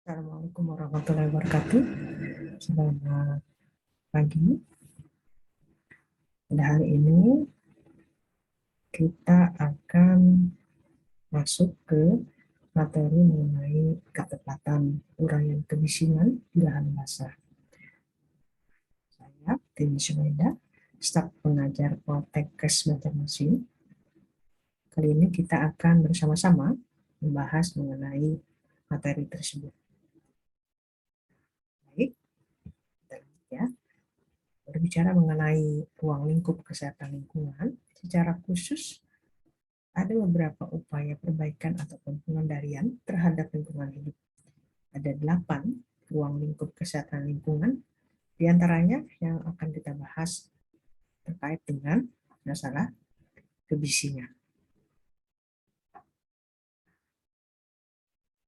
Assalamualaikum warahmatullahi wabarakatuh. Selamat pagi. Pada hari ini kita akan masuk ke materi mengenai ketepatan uraian kebisingan di lahan basah. Saya Tini Sumaida, staf pengajar Poltekkes Banjarmasin. Kali ini kita akan bersama-sama membahas mengenai materi tersebut. Baik, kita lanjut ya. Berbicara mengenai ruang lingkup kesehatan lingkungan, secara khusus ada beberapa upaya perbaikan ataupun pengendalian terhadap lingkungan hidup. Ada 8 ruang lingkup kesehatan lingkungan, diantaranya yang akan kita bahas terkait dengan masalah kebisingan.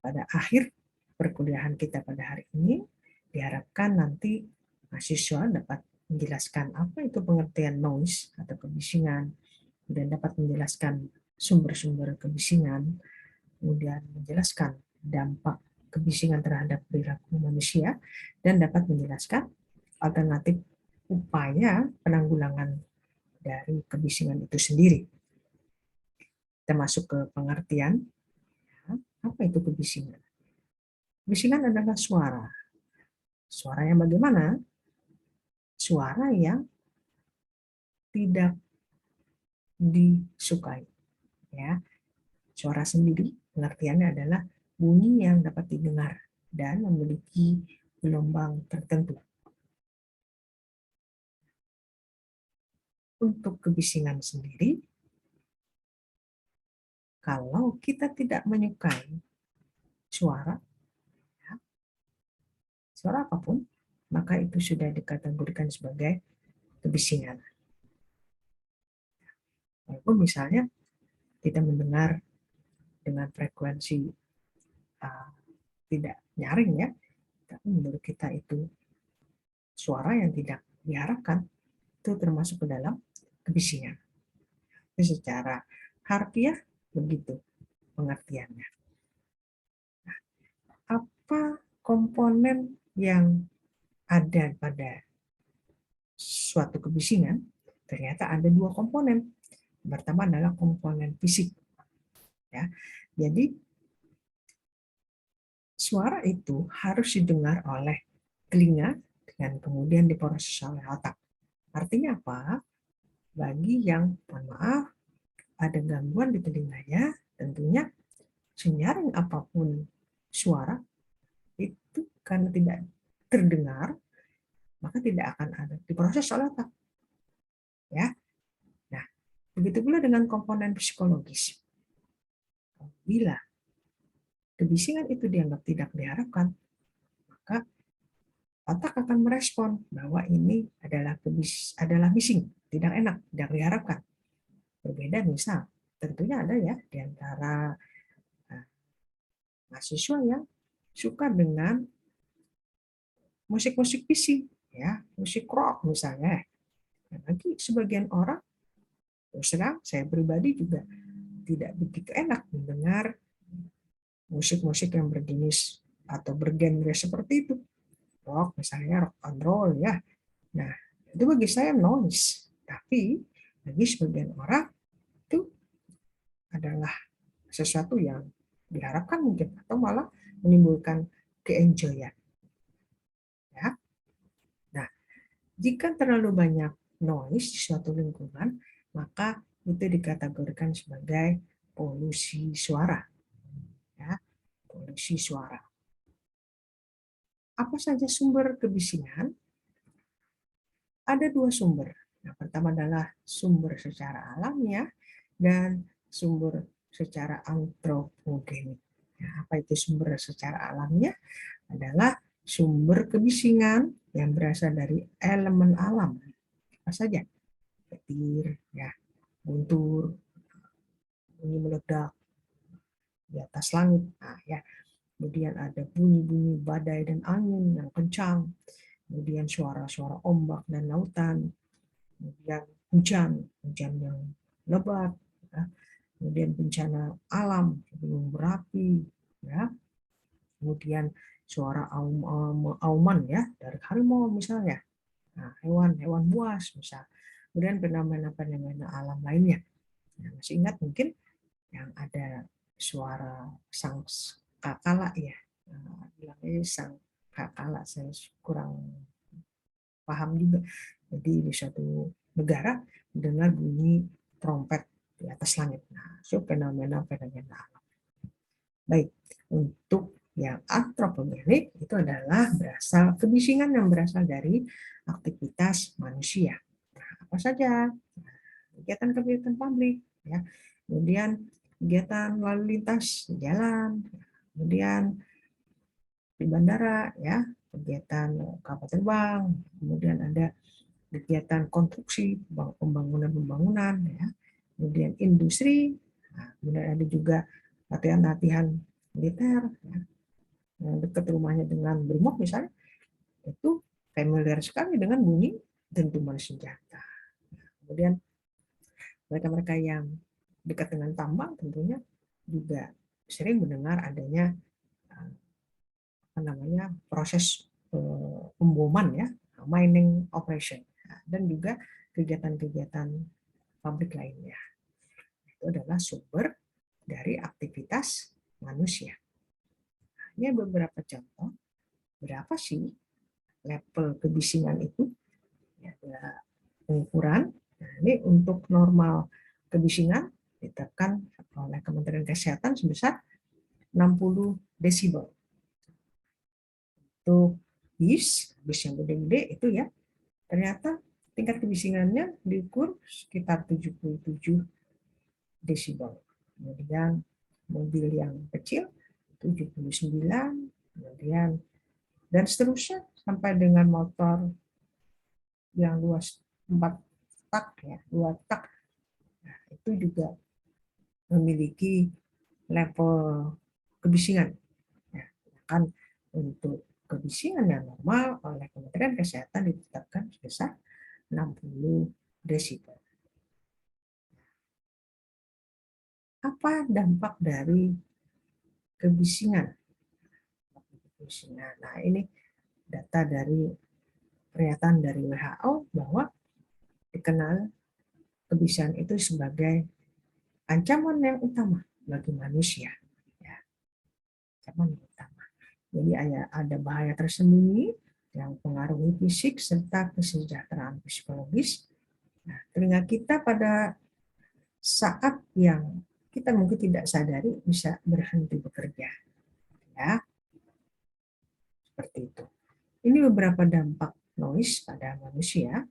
Pada akhir perkuliahan kita pada hari ini, diharapkan nanti mahasiswa dapat menjelaskan apa itu pengertian noise atau kebisingan, kemudian dapat menjelaskan sumber-sumber kebisingan, kemudian menjelaskan dampak kebisingan terhadap perilaku manusia, dan dapat menjelaskan alternatif upaya penanggulangan dari kebisingan itu sendiri. Kita masuk ke pengertian, apa itu kebisingan? Kebisingan adalah suara. Suara yang bagaimana? Suara yang tidak disukai. Ya, suara sendiri pengertiannya adalah bunyi yang dapat didengar dan memiliki gelombang tertentu. Untuk kebisingan sendiri, kalau kita tidak menyukai suara, ya, suara apapun, maka itu sudah dikategorikan sebagai kebisingan. Walaupun misalnya kita mendengar dengan frekuensi tidak nyaring ya, tapi menurut kita itu suara yang tidak diharapkan, itu termasuk ke dalam kebisingan. Itu secara harfiah begitu pengertiannya. Nah, apa komponen yang ada pada suatu kebisingan? Ternyata ada 2 komponen. Pertama adalah komponen fisik. Ya, jadi suara itu harus didengar oleh telinga dan kemudian diproses oleh otak. Artinya apa? Bagi yang, mohon maaf, ada gangguan di telinganya, tentunya senyaring apapun suara itu karena tidak terdengar, maka tidak akan ada diproses oleh otak. Ya. Nah, begitu pula dengan komponen psikologis. Bila kebisingan itu dianggap tidak diharapkan, maka otak akan merespon bahwa ini adalah bising, tidak enak, tidak diharapkan. Berbeda misal, tentunya ada ya di antara mahasiswa yang suka dengan musik-musik bising, ya, musik rock misalnya. Dan bagi sebagian orang, terus terang saya pribadi juga tidak begitu enak mendengar musik-musik yang berjenis atau bergenre seperti itu. Rock misalnya, rock and roll ya. Nah, itu bagi saya noise. Tapi bagi sebagian orang itu adalah sesuatu yang diharapkan mungkin atau malah menimbulkan keenjoyan. Ya. Nah, jika terlalu banyak noise di suatu lingkungan, maka itu dikategorikan sebagai polusi suara. Ya, polusi suara. Apa saja sumber kebisingan? Ada 2 sumber. Yang pertama adalah sumber secara alamiah dan sumber secara antropogenik. Nah, apa itu sumber secara alamiah? Adalah sumber kebisingan yang berasal dari elemen alam. Apa saja? Petir, ya, guntur, bunyi meledak di atas langit. Nah, ya. Kemudian ada bunyi-bunyi badai dan angin yang kencang. Kemudian suara-suara ombak dan lautan. Kemudian hujan yang lebat. Ya. Kemudian bencana alam, gunung berapi, ya. Kemudian suara auman ya dari harimau misalnya, nah, hewan buas misal, kemudian fenomena-fenomena alam lainnya. Nah, masih ingat mungkin yang ada suara sang kakala ya, bilangnya sang kakala, saya kurang paham juga. Jadi di suatu negara mendengar bunyi trompet di atas langit. Nah, itu fenomena-fenomena alam. Baik, untuk yang antropogenik itu adalah berasal kebisingan yang berasal dari aktivitas manusia. Nah, apa saja? Kegiatan-kegiatan publik, ya. Kemudian kegiatan lalu lintas di jalan, kemudian di bandara, ya, kegiatan kapal terbang, kemudian ada kegiatan konstruksi, pembangunan-pembangunan, ya, kemudian industri, nah, kemudian ada juga latihan-latihan militer, ya, yang dekat rumahnya dengan BRIMOB misalnya, itu familiar sekali dengan bunyi dentuman senjata. Kemudian mereka-mereka yang dekat dengan tambang tentunya juga sering mendengar adanya proses pemboman ya, mining operation, dan juga kegiatan-kegiatan pabrik lainnya. Itu adalah sumber dari aktivitas manusia. Ini beberapa contoh berapa sih level kebisingan itu. Ya, ada pengukuran. Nah, ini untuk normal kebisingan ditetapkan oleh Kementerian Kesehatan sebesar 60 desibel. Untuk bis yang gede-gede itu ya, ternyata tingkat kebisingannya diukur sekitar 77 desibel. Kemudian mobil yang kecil 79, kemudian dan seterusnya sampai dengan motor yang luas 4 tak ya, 2 tak. Nah, itu juga memiliki level kebisingan. Ya, kan untuk kebisingan yang normal oleh Kementerian Kesehatan ditetapkan sebesar 60 desibel. Apa dampak dari kebisingan? Nah, ini data dari pernyataan dari WHO bahwa dikenal kebisingan itu sebagai ancaman yang utama bagi manusia. Ya, ancaman yang utama. Jadi ada bahaya tersembunyi yang mempengaruhi fisik serta kesejahteraan psikologis. Nah, telinga kita pada saat yang kita mungkin tidak sadari bisa berhenti bekerja. Ya, seperti itu. Ini beberapa dampak noise pada manusia.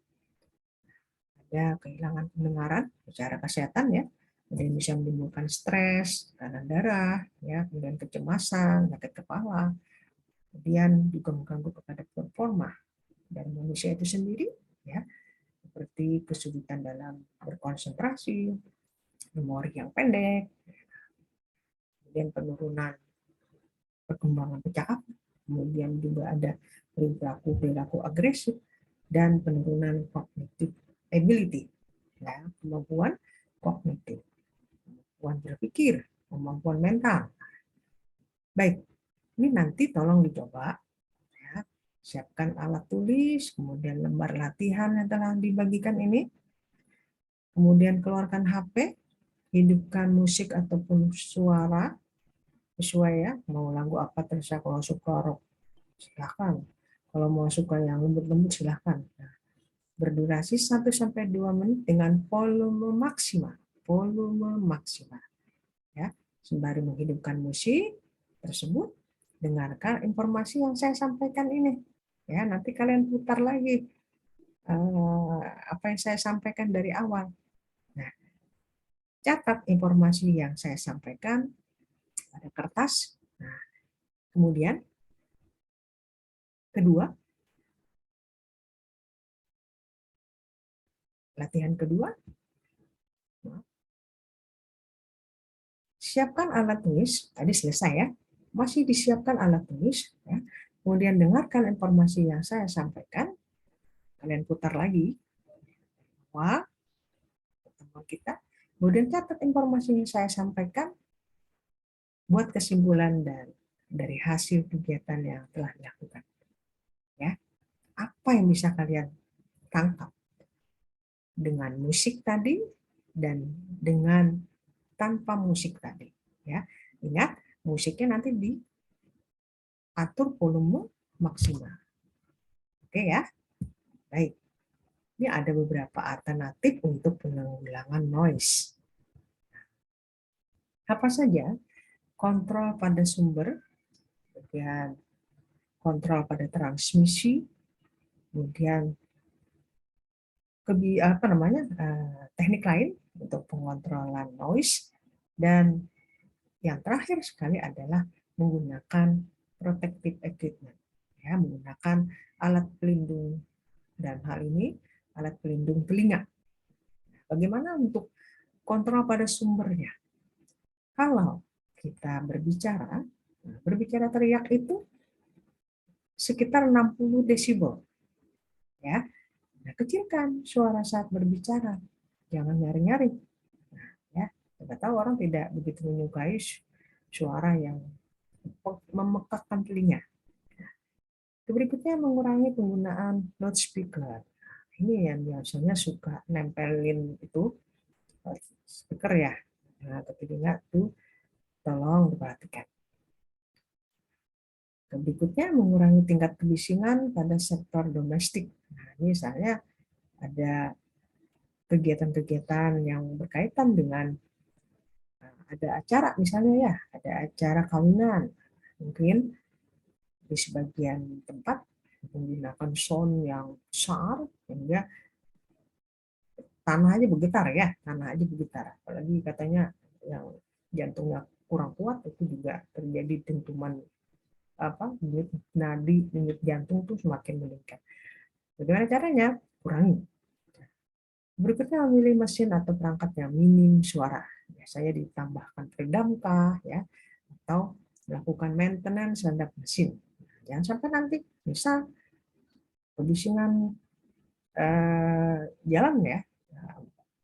Ada kehilangan pendengaran secara kesehatan ya, kemudian bisa menimbulkan stres, tekanan darah, ya, kemudian kecemasan, sakit kepala, kemudian juga mengganggu kepada performa dari manusia itu sendiri, ya, seperti kesulitan dalam berkonsentrasi, memori yang pendek, kemudian penurunan perkembangan percakapan, kemudian juga ada perilaku agresif, dan penurunan cognitive ability, ya, kemampuan kognitif, kemampuan berpikir, kemampuan mental. Baik, ini nanti tolong dicoba, ya, siapkan alat tulis, kemudian lembar latihan yang telah dibagikan ini, kemudian keluarkan HP, hidupkan musik ataupun suara sesuai ya, mau lagu apa terserah, kalau suka rock silahkan, kalau mau suka yang lembut-lembut silahkan. Nah, berdurasi 1-2 menit dengan volume maksimal. Volume maksimal. Ya, sembari menghidupkan musik tersebut, dengarkan informasi yang saya sampaikan ini. Ya, nanti kalian putar lagi apa yang saya sampaikan dari awal. Nah, catat informasi yang saya sampaikan pada kertas. Nah, kemudian kedua, latihan kedua, siapkan alat tulis, tadi selesai ya, masih disiapkan alat tulis, ya. Kemudian dengarkan informasi yang saya sampaikan, kalian putar lagi, wah, teman kita, kemudian catat informasi yang saya sampaikan, buat kesimpulan dan dari hasil kegiatan yang telah dilakukan. Ya, apa yang bisa kalian tangkap dengan musik tadi dan dengan tanpa musik tadi? Ya, ingat musiknya nanti diatur volume maksimal. Oke ya, baik. Ini ada beberapa alternatif untuk penanggulangan noise. Apa saja? Kontrol pada sumber, kemudian kontrol pada transmisi, kemudian teknik lain untuk pengontrolan noise, dan yang terakhir sekali adalah menggunakan protective equipment, ya, menggunakan alat pelindung, dan hal ini alat pelindung telinga. Bagaimana untuk kontrol pada sumbernya? Kalau kita berbicara teriak itu sekitar 60 desibel, ya. Nah, kecilkan suara saat berbicara, jangan nyaring-nyaring. Nah, ya, kita tahu orang tidak begitu menyukai suara yang memekakkan telinga. Berikutnya mengurangi penggunaan loudspeaker. Ini yang biasanya suka nempelin itu speaker ya. Nah, tapi telinga tuh tolong diperhatikan. Berikutnya mengurangi tingkat kebisingan pada sektor domestik. Nah, ini misalnya ada kegiatan-kegiatan yang berkaitan dengan ada acara misalnya ya, ada acara kawinan. Mungkin di sebagian tempat menggunakan sound yang besar sehingga tanah aja bergetar ya, tanah aja bergetar. Apalagi katanya yang jantungnya kurang kuat itu juga terjadi dentuman denyut jantung tuh semakin meningkat. Bagaimana caranya? Kurangi. Berikutnya memilih mesin atau perangkat yang minim suara. Biasanya ditambahkan peredam kah ya, atau melakukan maintenance terhadap mesin. Jangan sampai nanti misal kebisingan jalan ya,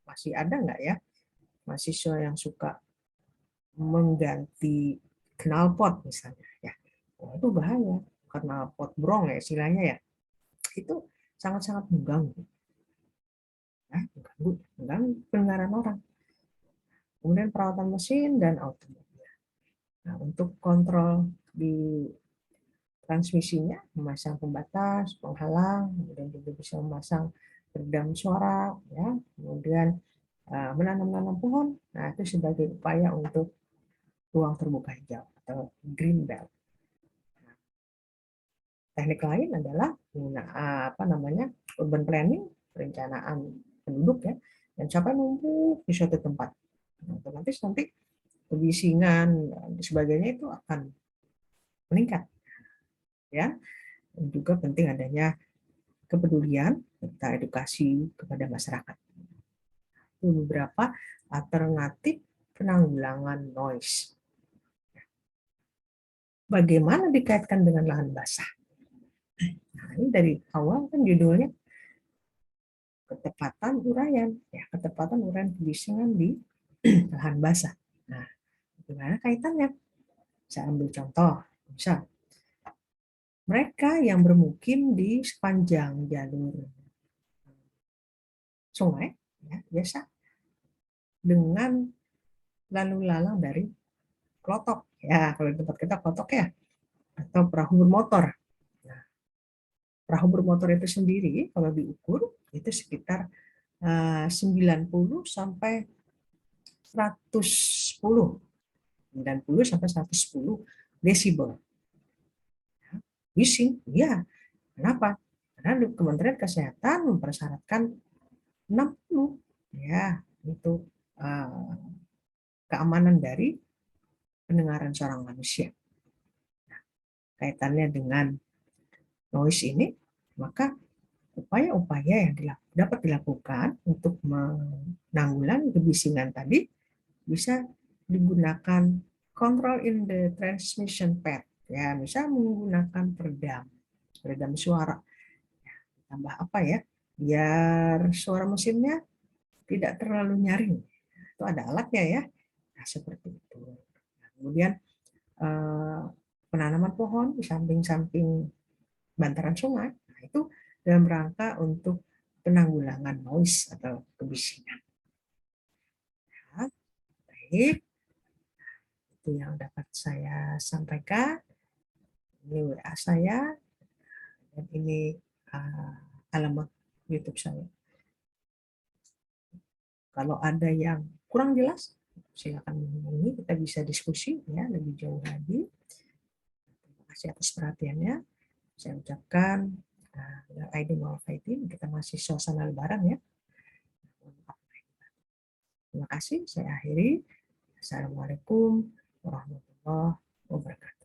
masih ada nggak ya mahasiswa yang suka mengganti knalpot misalnya ya. Oh, itu bahaya, knalpot brong ya istilahnya ya. Itu sangat-sangat mengganggu. Ya, mengganggu pendengaran orang. Kemudian perawatan mesin dan otomobil. Nah, untuk kontrol di transmisinya, memasang pembatas, penghalang, kemudian juga bisa memasang peredam suara, ya, kemudian menanam-nanam pohon. Nah, itu sebagai upaya untuk ruang terbuka hijau atau green belt. Teknik lain adalah urban planning, perencanaan penduduk ya, dan sampai numpuk di suatu tempat. Nah, otomatis nanti kebisingan dan sebagainya itu akan meningkat ya. Dan juga penting adanya kepedulian serta edukasi kepada masyarakat. Itu beberapa alternatif penanggulangan noise. Bagaimana dikaitkan dengan lahan basah? Nah, ini dari awal kan judulnya ketepatan uraian, ya, ketepatan uraian kebisingan di lahan basah. Nah, bagaimana kaitannya? Saya ambil contoh, misal mereka yang bermukim di sepanjang jalur sungai, ya, biasa dengan lalu lalang dari klotok, ya kalau di tempat kita klotok ya, atau perahu bermotor. Nah, perahu bermotor itu sendiri kalau diukur itu sekitar 90 sampai 110, 90 sampai 110 desibel. Bising, ya. Kenapa? Karena Kementerian Kesehatan mempersyaratkan 60, ya, itu keamanan dari pendengaran seorang manusia. Nah, kaitannya dengan noise ini, maka upaya-upaya yang dapat dilakukan untuk menanggulangi kebisingan tadi bisa digunakan control in the transmission path, ya, misal menggunakan peredam suara, ya, tambah apa ya, biar suara mesinnya tidak terlalu nyaring, itu ada alatnya ya. Nah, seperti itu. Nah, kemudian penanaman pohon di samping-samping bantaran sungai. Nah, itu dalam rangka untuk penanggulangan noise atau kebisingan. Ya, baik, itu yang dapat saya sampaikan. Ini WA saya, dan ini alamat YouTube saya. Kalau ada yang kurang jelas, silakan menghubungi, kita bisa diskusi ya lebih jauh lagi. Terima kasih atas perhatiannya. Saya ucapkan Aidin wal Faidin, kita masih suasana lebaran ya. Terima kasih, saya akhiri. Assalamualaikum warahmatullahi wabarakatuh.